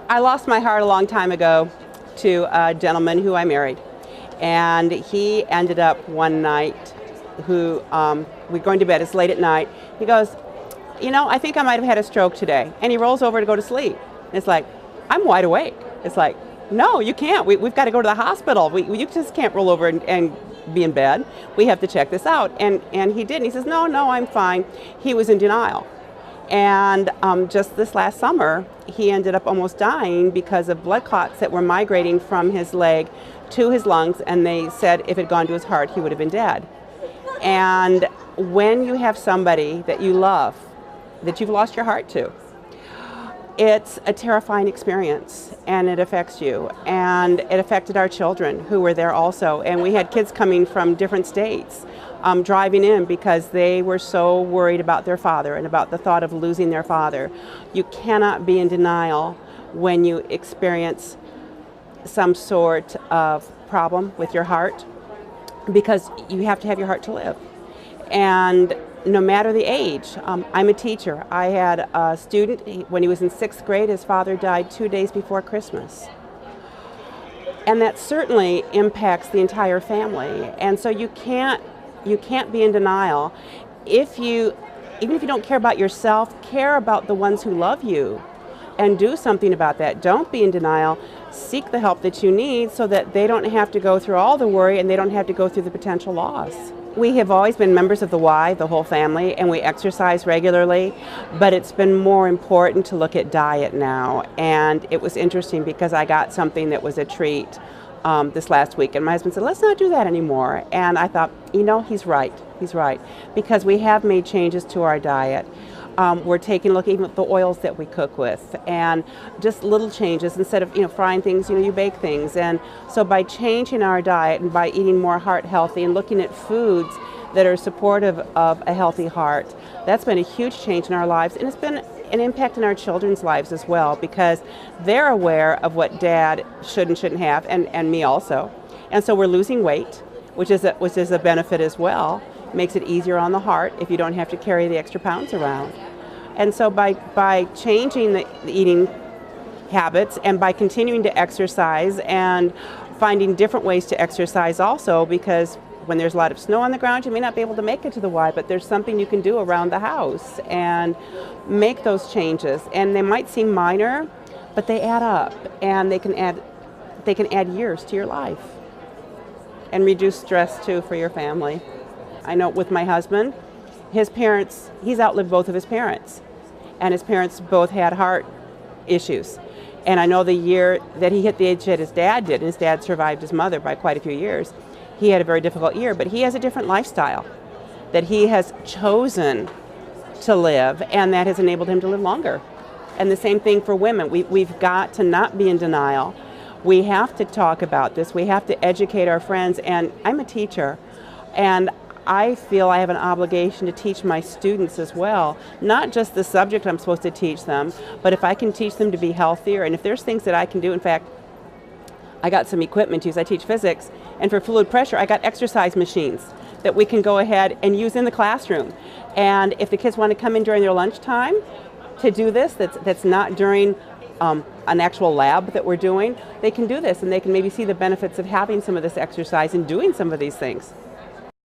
I lost my heart a long time ago to a gentleman who I married. And he ended up one night, we're going to bed, it's late at night. He goes, I think I might have had a stroke today. And he rolls over to go to sleep. And it's like, I'm wide awake. It's like, no, you can't. We've got to go to the hospital. You just can't roll over and be in bed. We have to check this out. And he did. And he says, no, I'm fine. He was in denial. And just this last summer, he ended up almost dying because of blood clots that were migrating from his leg to his lungs, and they said if it had gone to his heart, he would have been dead. And when you have somebody that you love, that you've lost your heart to, it's a terrifying experience, and it affects you. And it affected our children who were there also. And we had kids coming from different states driving in because they were so worried about their father and about the thought of losing their father. You cannot be in denial when you experience some sort of problem with your heart, because you have to have your heart to live. And no matter the age, I'm a teacher. I had a student, when he was in 6th grade, his father died 2 days before Christmas. And that certainly impacts the entire family. And so you can't be in denial. Even if you don't care about yourself, care about the ones who love you and do something about that. Don't be in denial. Seek the help that you need so that they don't have to go through all the worry and they don't have to go through the potential loss. We have always been members of the Y, the whole family, and we exercise regularly, but it's been more important to look at diet now. And it was interesting because I got something that was a treat this last week, and my husband said, let's not do that anymore. And I thought, he's right, because we have made changes to our diet. We're taking a look even at the oils that we cook with, and just little changes. Instead of frying things, you bake things. And so by changing our diet and by eating more heart healthy and looking at foods that are supportive of a healthy heart, that's been a huge change in our lives, and it's been an impact in our children's lives as well, because they're aware of what Dad should and shouldn't have, and me also. And so we're losing weight, which is a benefit as well. Makes it easier on the heart if you don't have to carry the extra pounds around. And so by changing the eating habits and by continuing to exercise and finding different ways to exercise also, because when there's a lot of snow on the ground, you may not be able to make it to the Y, but there's something you can do around the house and make those changes. And they might seem minor, but they add up, and they can add years to your life and reduce stress too for your family. I know with my husband, his parents, he's outlived both of his parents, and his parents both had heart issues. And I know the year that he hit the age that his dad did, and his dad survived his mother by quite a few years, he had a very difficult year, but he has a different lifestyle that he has chosen to live, and that has enabled him to live longer. And the same thing for women. We've got to not be in denial. We have to talk about this. We have to educate our friends, and I'm a teacher, and I feel I have an obligation to teach my students as well, not just the subject I'm supposed to teach them, but if I can teach them to be healthier, and if there's things that I can do. In fact, I got some equipment to use. I teach physics, and for fluid pressure, I got exercise machines that we can go ahead and use in the classroom. And if the kids want to come in during their lunchtime to do this, that's not during an actual lab that we're doing, they can do this, and they can maybe see the benefits of having some of this exercise and doing some of these things.